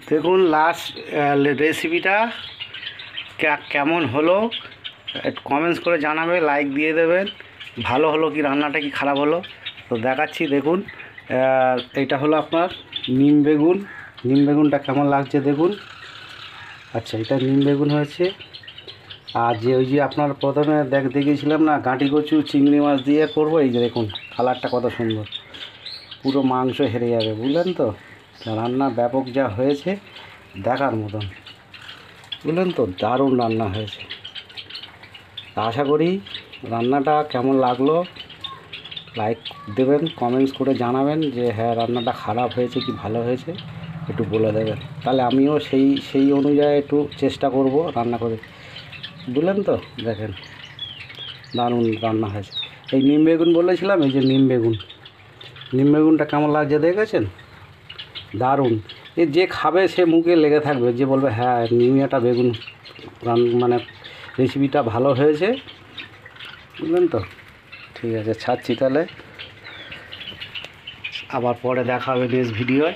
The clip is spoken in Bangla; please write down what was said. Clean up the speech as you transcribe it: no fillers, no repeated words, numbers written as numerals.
দেখুন লাস্ট রেসিপিটা কেমন হলো একটু কমেন্টস করে জানাবে, লাইক দিয়ে দেবেন। ভালো হলো কি রান্নাটা কি খারাপ হলো তো দেখাচ্ছি। দেখুন এইটা হলো আপনার নিম বেগুন। নিম বেগুনটা কেমন লাগছে দেখুন। আচ্ছা, এটা নিম বেগুন হয়েছে। আর ওই যে আপনার প্রথমে দেখিয়েছিলাম না গাঁটি কচু চিংড়ি মাছ দিয়ে করবো, এই যে দেখুন কালারটা কত সুন্দর, পুরো মাংস হেরে যাবে, বুঝলেন তো। রান্না ব্যাপক যা হয়েছে দেখার মতন, বুঝলেন তো, দারুণ রান্না হয়েছে। আশা করি রান্নাটা কেমন লাগলো লাইক দেবেন, কমেন্টস করে জানাবেন যে হ্যাঁ রান্নাটা খারাপ হয়েছে কি ভালো হয়েছে একটু বলে দেবেন, তাহলে আমিও সেই অনুযায়ী একটু চেষ্টা করব রান্না করে, বুঝলেন তো। দেখেন দারুণ রান্না হয়েছে। এই নিম বেগুন বলেছিলাম, এই যে নিম বেগুন, নিম বেগুনটা কেমন লাগছে দেখেছেন, দারুণ। এ যে খাবে সে মুখে লেগে থাকবে, যে বলবে হ্যাঁ নিমিয়াটা বেগুন মানে রেসিপিটা ভালো হয়েছে, বুঝলেন তো। ঠিক আছে, ছাড়ছি তাহলে, আবার পরে দেখা হবে নেক্সট ভিডিওয়।